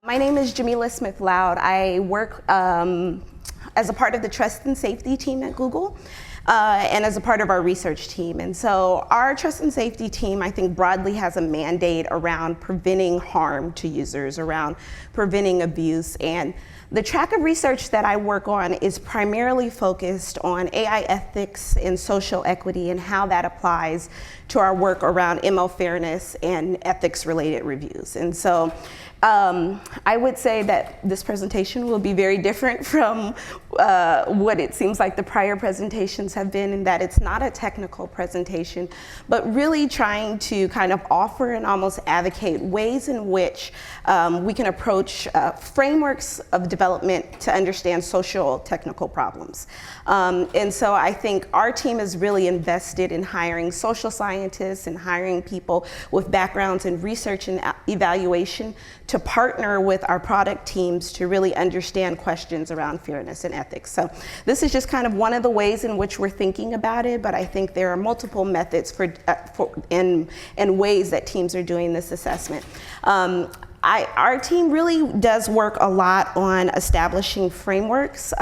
My name is Jamila Smith-Loud. I work as a part of the trust and safety team at Google and as a part of our research team. And so our trust and safety team, I think, broadly has a mandate around preventing harm to users, around preventing abuse. And the track of research that I work on is primarily focused on AI ethics and social equity and how that applies to our work around ML fairness and ethics related reviews. And so I would say that this presentation will be very different from what it seems like the prior presentations have been, in that it's not a technical presentation, but really trying to kind of offer and almost advocate ways in which we can approach frameworks of development to understand social technical problems. And so I think our team is really invested in hiring social scientists and hiring people with backgrounds in research and evaluation to partner with our product teams to really understand questions around fairness and ethics. So this is just kind of one of the ways in which we're thinking about it, but I think there are multiple methods and ways that teams are doing this assessment. Our team really does work a lot on establishing frameworks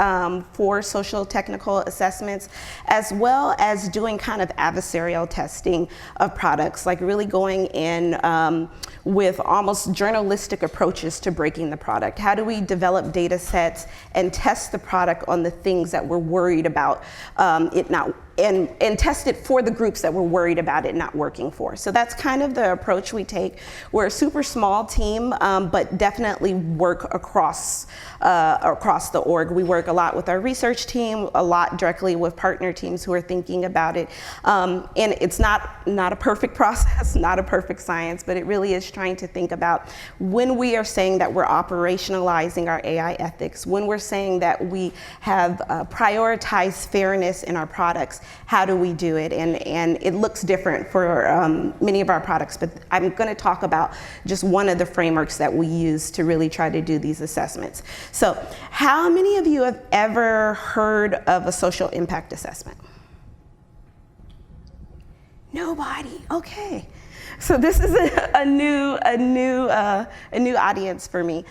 for social technical assessments, as well as doing kind of adversarial testing of products, like really going in with almost journalistic approaches to breaking the product. How do we develop data sets and test the product on the things that we're worried about it not, and test it for the groups that we're worried about it not working for. So that's kind of the approach we take. We're a super small team, but definitely work across the org. We work a lot with our research team, a lot directly with partner teams who are thinking about it. And it's not a perfect process, not a perfect science, but it really is trying to think about when we are saying that we're operationalizing our AI ethics, when we're saying that we have prioritized fairness in our products, how do we do it? And it looks different for many of our products, but I'm going to talk about just one of the frameworks that we use to really try to do these assessments. So how many of you have ever heard of a social impact assessment? Nobody. Okay. So this is a new audience for me.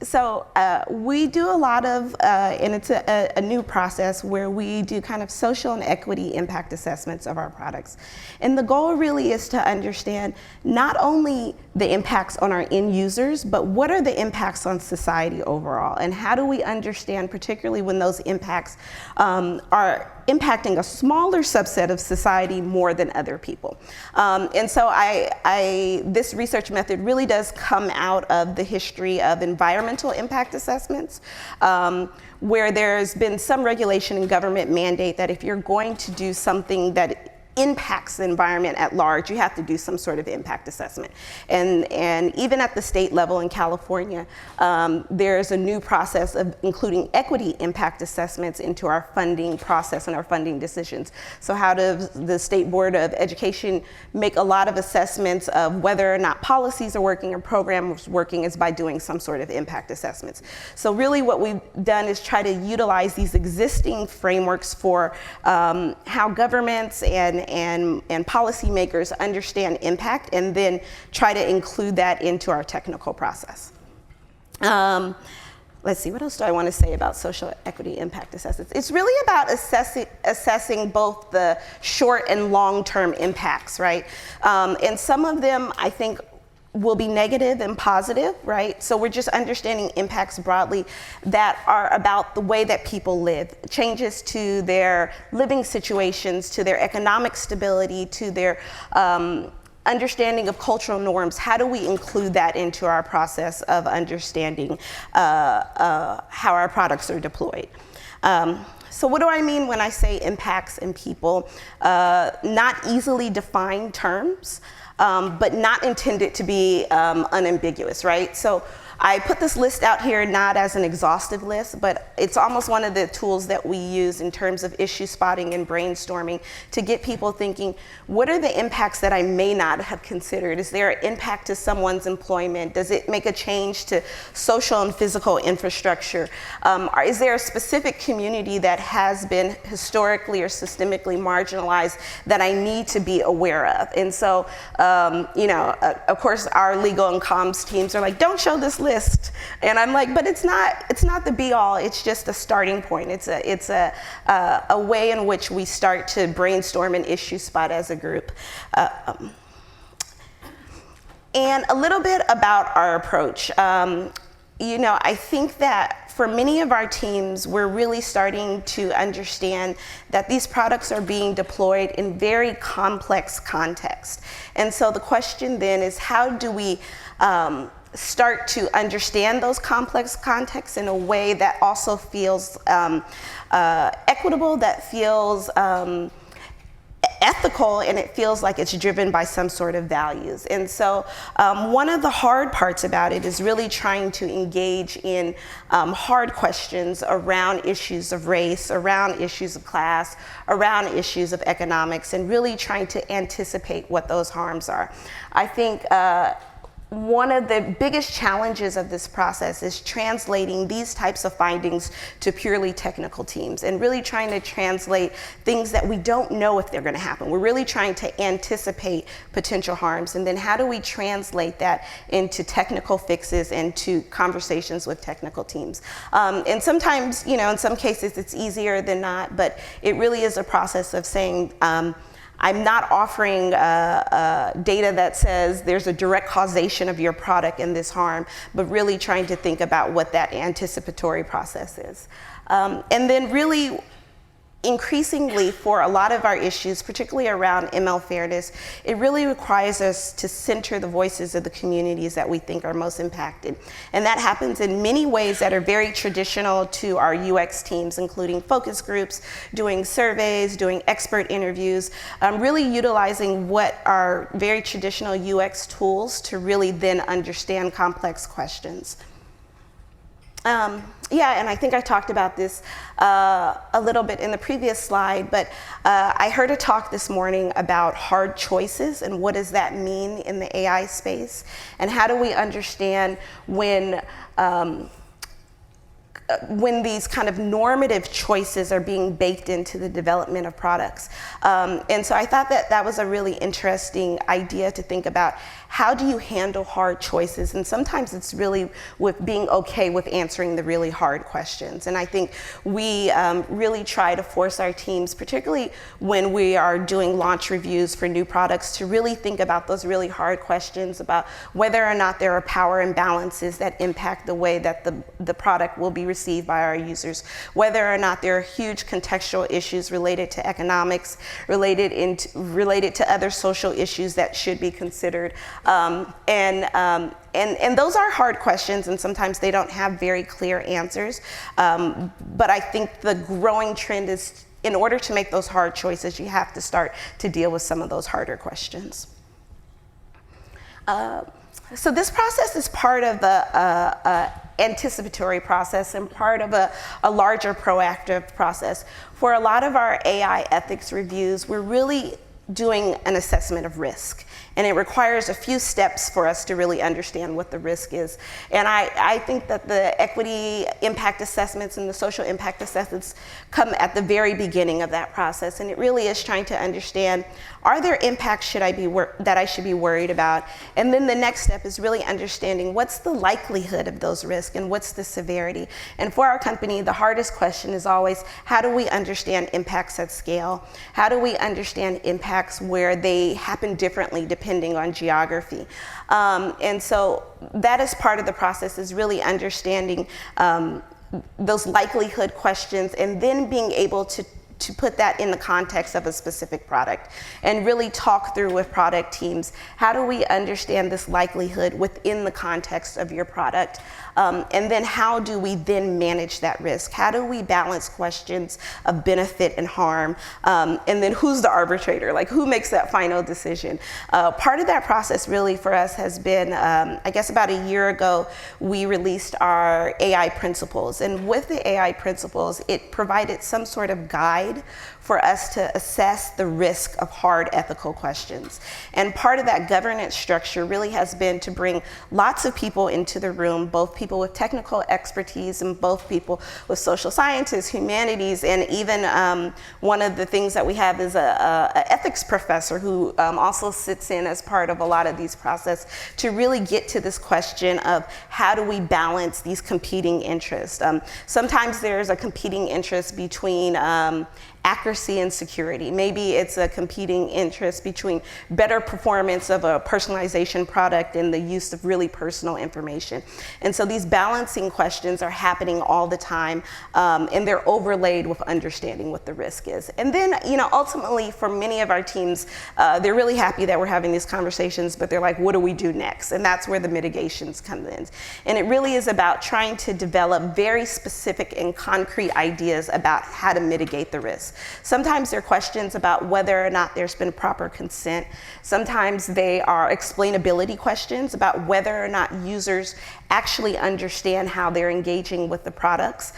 So we do a lot of, and it's a new process where we do kind of social and equity impact assessments of our products. And the goal really is to understand not only the impacts on our end users, but what are the impacts on society overall? And how do we understand, particularly when those impacts are impacting a smaller subset of society more than other people. And so this research method really does come out of the history of environmental impact assessments, where there's been some regulation and government mandate that if you're going to do something that impacts the environment at large, you have to do some sort of impact assessment. And even at the state level in California, there's a new process of including equity impact assessments into our funding process and our funding decisions. So how does the State Board of Education make a lot of assessments of whether or not policies are working or programs working is by doing some sort of impact assessments. So really what we've done is try to utilize these existing frameworks for how governments and policymakers understand impact, and then try to include that into our technical process. Let's see, what else do I want to say about social equity impact assessments? It's really about assessing both the short and long-term impacts, right? And some of them, I think, will be negative and positive, right? So we're just understanding impacts broadly that are about the way that people live, changes to their living situations, to their economic stability, to their understanding of cultural norms. How do we include that into our process of understanding how our products are deployed? So what do I mean when I say impacts and people? Not easily defined terms, but not intended to be unambiguous, right? So I put this list out here not as an exhaustive list, but it's almost one of the tools that we use in terms of issue spotting and brainstorming to get people thinking, what are the impacts that I may not have considered? Is there an impact to someone's employment? Does it make a change to social and physical infrastructure? Is there a specific community that has been historically or systemically marginalized that I need to be aware of? And so, of course, our legal and comms teams are like, don't show this list, and I'm like, but it's not the be all. It's just a starting point. It's a way in which we start to brainstorm an issue spot as a group. And a little bit about our approach. I think that for many of our teams, we're really starting to understand that these products are being deployed in very complex contexts. And so the question then is, how do we start to understand those complex contexts in a way that also feels equitable, that feels ethical, and it feels like it's driven by some sort of values. And so one of the hard parts about it is really trying to engage in hard questions around issues of race, around issues of class, around issues of economics, and really trying to anticipate what those harms are. I think one of the biggest challenges of this process is translating these types of findings to purely technical teams, and really trying to translate things that we don't know if they're going to happen. We're really trying to anticipate potential harms, and then how do we translate that into technical fixes and to conversations with technical teams. And sometimes, in some cases it's easier than not, but it really is a process of saying, I'm not offering data that says there's a direct causation of your product in this harm, but really trying to think about what that anticipatory process is. And then really, increasingly for a lot of our issues, particularly around ML fairness, it really requires us to center the voices of the communities that we think are most impacted. And that happens in many ways that are very traditional to our UX teams, including focus groups, doing surveys, doing expert interviews, really utilizing what are very traditional UX tools to really then understand complex questions. And I think I talked about this a little bit in the previous slide, but I heard a talk this morning about hard choices and what does that mean in the AI space, and how do we understand when these kind of normative choices are being baked into the development of products. And so I thought that was a really interesting idea to think about. How do you handle hard choices? And sometimes it's really with being okay with answering the really hard questions. And I think we really try to force our teams, particularly when we are doing launch reviews for new products, to really think about those really hard questions about whether or not there are power imbalances that impact the way that the product will be received by our users, whether or not there are huge contextual issues related to economics, related to other social issues that should be considered. And those are hard questions, and sometimes they don't have very clear answers. But I think the growing trend is, in order to make those hard choices, you have to start to deal with some of those harder questions. So this process is part of the anticipatory process and part of a larger proactive process. For a lot of our AI ethics reviews, we're really doing an assessment of risk. And it requires a few steps for us to really understand what the risk is. And I think that the equity impact assessments and the social impact assessments come at the very beginning of that process. And it really is trying to understand, are there impacts that I should be worried about? And then the next step is really understanding what's the likelihood of those risks and what's the severity. And for our company, the hardest question is always, how do we understand impacts at scale? How do we understand impacts where they happen differently depending on geography? And so that is part of the process, is really understanding those likelihood questions and then being able to put that in the context of a specific product and really talk through with product teams, how do we understand this likelihood within the context of your product? And then how do we then manage that risk? How do we balance questions of benefit and harm? And then who's the arbitrator? Like, who makes that final decision? Part of that process really for us has been, I guess about a year ago, we released our AI principles. And with the AI principles, it provided some sort of guide guide for us to assess the risk of hard ethical questions. And part of that governance structure really has been to bring lots of people into the room, both people with technical expertise and both people with social sciences, humanities, and even one of the things that we have is a ethics professor who also sits in as part of a lot of these processes to really get to this question of how do we balance these competing interests. Sometimes there's a competing interest between accuracy and security. Maybe it's a competing interest between better performance of a personalization product and the use of really personal information. And so these balancing questions are happening all the time, and they're overlaid with understanding what the risk is. And then, ultimately for many of our teams, they're really happy that we're having these conversations, but they're like, what do we do next? And that's where the mitigations come in. And it really is about trying to develop very specific and concrete ideas about how to mitigate the risk. Sometimes they're questions about whether or not there's been proper consent. Sometimes they are explainability questions about whether or not users actually understand how they're engaging with the products.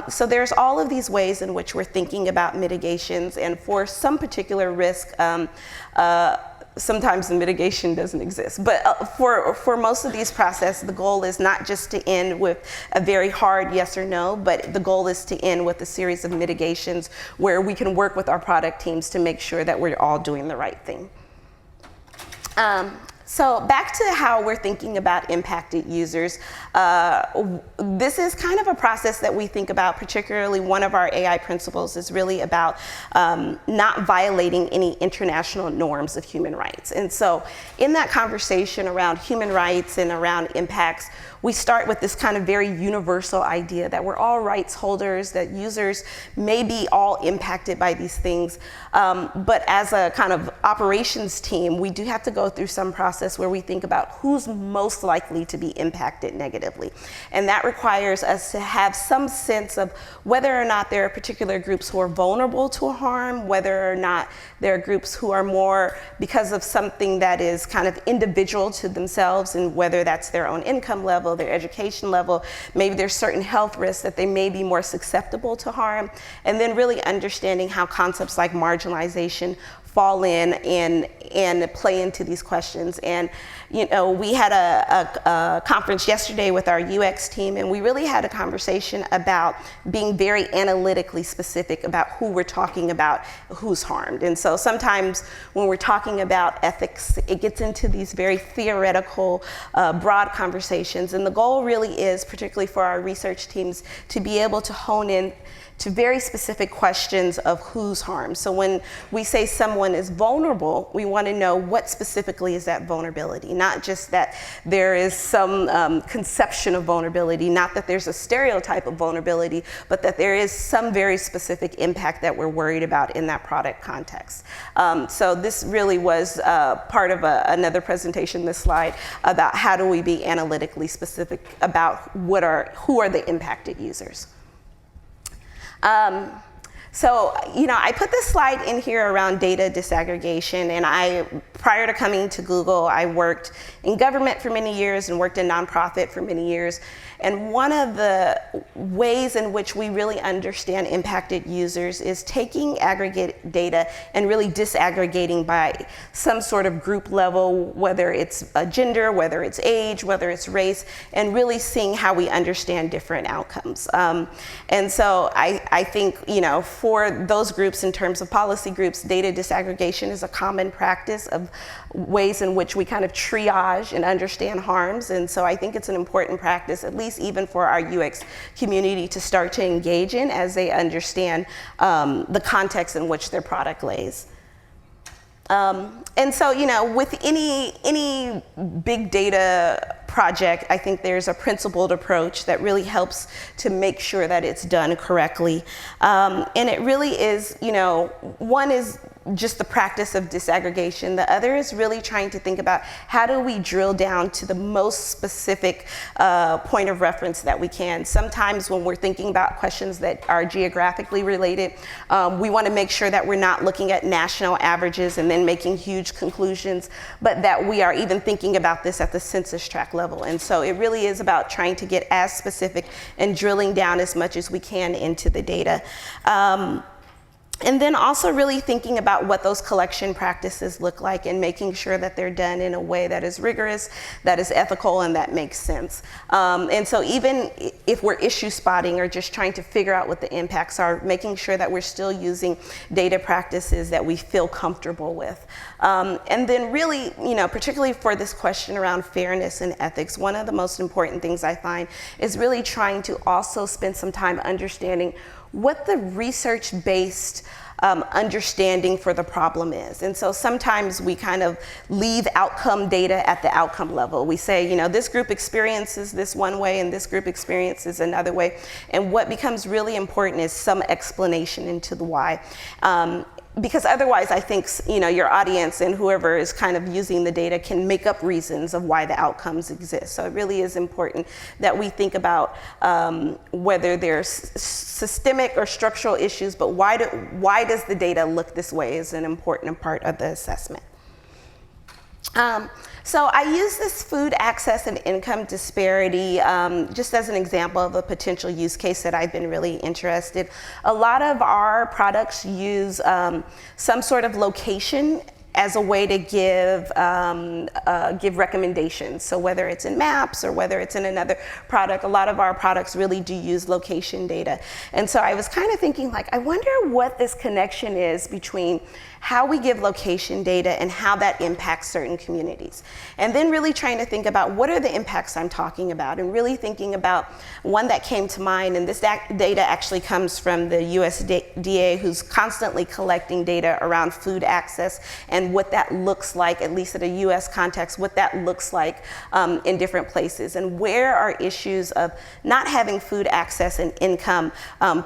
So there's all of these ways in which we're thinking about mitigations, and for some particular risk, sometimes the mitigation doesn't exist. But for most of these processes, the goal is not just to end with a very hard yes or no, but the goal is to end with a series of mitigations where we can work with our product teams to make sure that we're all doing the right thing. So back to how we're thinking about impacted users. This is kind of a process that we think about, particularly one of our AI principles is really about not violating any international norms of human rights. And so in that conversation around human rights and around impacts, we start with this kind of very universal idea that we're all rights holders, that users may be all impacted by these things. But as a kind of operations team, we do have to go through some process where we think about who's most likely to be impacted negatively. And that requires us to have some sense of whether or not there are particular groups who are vulnerable to harm, whether or not there are groups who are more because of something that is kind of individual to themselves, and whether that's their own income level, their education level, maybe there's certain health risks that they may be more susceptible to harm, and then really understanding how concepts like marginalization fall in and play into these questions. And we had a conference yesterday with our UX team, and we really had a conversation about being very analytically specific about who we're talking about, who's harmed. And so sometimes when we're talking about ethics, it gets into these very theoretical, broad conversations. And the goal really is, particularly for our research teams, to be able to hone in to very specific questions of who's harmed. So when we say someone is vulnerable, we want to know what specifically is that vulnerability, not just that there is some conception of vulnerability, not that there's a stereotype of vulnerability, but that there is some very specific impact that we're worried about in that product context. So this really was part of another presentation, this slide, about how do we be analytically specific about who are the impacted users. So, I put this slide in here around data disaggregation, and prior to coming to Google, I worked in government for many years and worked in nonprofit for many years. And one of the ways in which we really understand impacted users is taking aggregate data and really disaggregating by some sort of group level, whether it's gender, whether it's age, whether it's race, and really seeing how we understand different outcomes. And so I think, for those groups, in terms of policy groups, data disaggregation is a common practice of ways in which we kind of triage and understand harms. And so I think it's an important practice, at least even for our UX community, to start to engage in as they understand the context in which their product lays. And so, with any big data project, I think there's a principled approach that really helps to make sure that it's done correctly. And it really is, one is just the practice of disaggregation. The other is really trying to think about how do we drill down to the most specific point of reference that we can. Sometimes when we're thinking about questions that are geographically related, we want to make sure that we're not looking at national averages and then making huge conclusions, but that we are even thinking about this at the census tract level. And so it really is about trying to get as specific and drilling down as much as we can into the data. And then also really thinking about what those collection practices look like and making sure that they're done in a way that is rigorous, that is ethical, and that makes sense. And so even if we're issue spotting or just trying to figure out what the impacts are, making sure that we're still using data practices that we feel comfortable with. And then really, particularly for this question around fairness and ethics, one of the most important things I find is really trying to also spend some time understanding what the research-based understanding for the problem is. And so sometimes we kind of leave outcome data at the outcome level. We say, this group experiences this one way and this group experiences another way. And what becomes really important is some explanation into the why. Because otherwise, I think your audience and whoever is kind of using the data can make up reasons of why the outcomes exist. So it really is important that we think about whether there's systemic or structural issues, but why does the data look this way is an important part of the assessment. So I use this food access and income disparity just as an example of a potential use case that I've been really interested. A lot of our products use some sort of location as a way to give recommendations. So whether it's in maps or whether it's in another product, a lot of our products really do use location data. And so I was kind of thinking, I wonder what this connection is between how we give location data and how that impacts certain communities. And then really trying to think about what are the impacts I'm talking about, and really thinking about one that came to mind, and this data actually comes from the USDA, who's constantly collecting data around food access and what that looks like, at least at a US context, what that looks like in different places, and where are issues of not having food access and income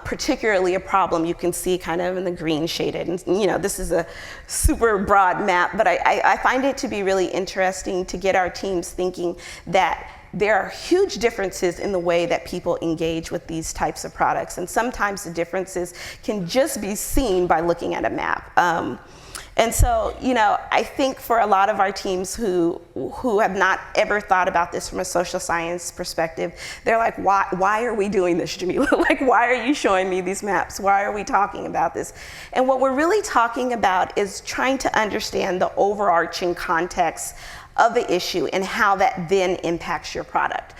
particularly a problem. You can see kind of in the green shaded, and this is a super broad map, but I find it to be really interesting to get our teams thinking that there are huge differences in the way that people engage with these types of products, and sometimes the differences can just be seen by looking at a map. And so, I think for a lot of our teams who have not ever thought about this from a social science perspective, they're like, why are we doing this, Jamila? Why are you showing me these maps? Why are we talking about this? And what we're really talking about is trying to understand the overarching context of the issue and how that then impacts your product.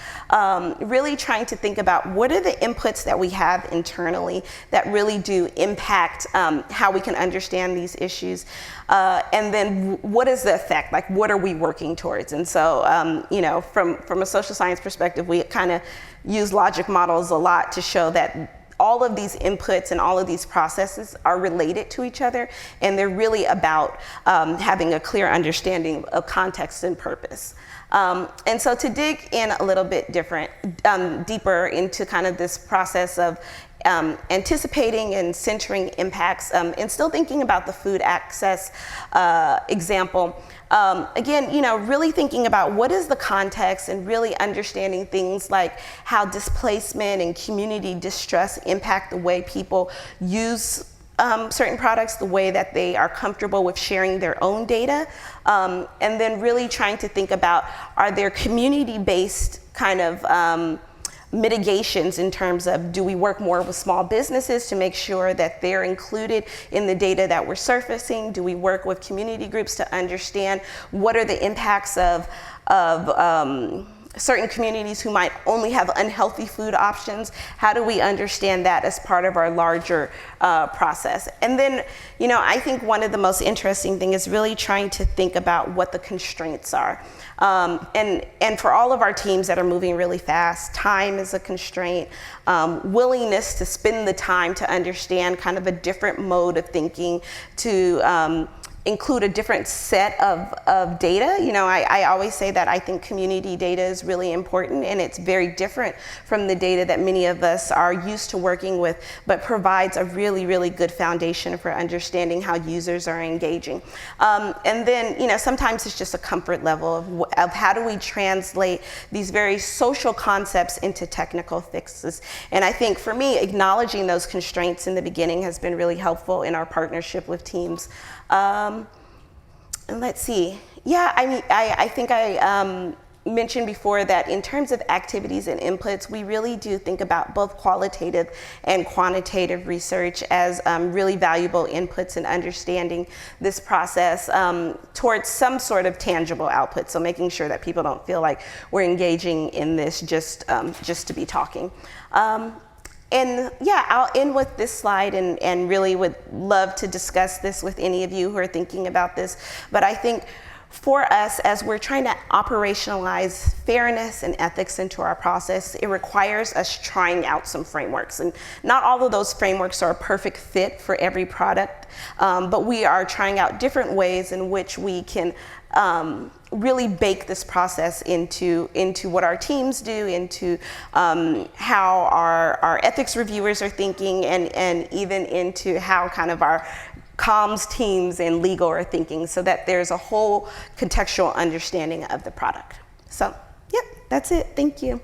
Really trying to think about what are the inputs that we have internally that really do impact how we can understand these issues, and then what is the effect? What are we working towards? And so, from a social science perspective, we kind of use logic models a lot to show that all of these inputs and all of these processes are related to each other, and they're really about having a clear understanding of context and purpose. And so to dig in a little bit deeper into kind of this process of anticipating and centering impacts, and still thinking about the food access example. Again, really thinking about what is the context and really understanding things like how displacement and community distress impact the way people use certain products, the way that they are comfortable with sharing their own data, and then really trying to think about, are there community-based kind of mitigations in terms of, do we work more with small businesses to make sure that they're included in the data that we're surfacing? Do we work with community groups to understand what are the impacts of certain communities who might only have unhealthy food options? How do we understand that as part of our larger process? And then, I think one of the most interesting things is really trying to think about what the constraints are. And for all of our teams that are moving really fast, time is a constraint. Willingness to spend the time to understand kind of a different mode of thinking, to include a different set of data. I always say that I think community data is really important, and it's very different from the data that many of us are used to working with, but provides a really, really good foundation for understanding how users are engaging. And then, sometimes it's just a comfort level of how do we translate these very social concepts into technical fixes. And I think for me, acknowledging those constraints in the beginning has been really helpful in our partnership with teams. And let's see. Yeah, I mean, I think mentioned before that in terms of activities and inputs, we really do think about both qualitative and quantitative research as really valuable inputs in understanding this process towards some sort of tangible output. So making sure that people don't feel like we're engaging in this just to be talking. And yeah, I'll end with this slide and really would love to discuss this with any of you who are thinking about this. But I think for us, as we're trying to operationalize fairness and ethics into our process, it requires us trying out some frameworks. And not all of those frameworks are a perfect fit for every product, but we are trying out different ways in which we can really bake this process into what our teams do, into how our ethics reviewers are thinking, and even into how kind of our comms teams and legal are thinking, so that there's a whole contextual understanding of the product. So, yep, that's it. Thank you.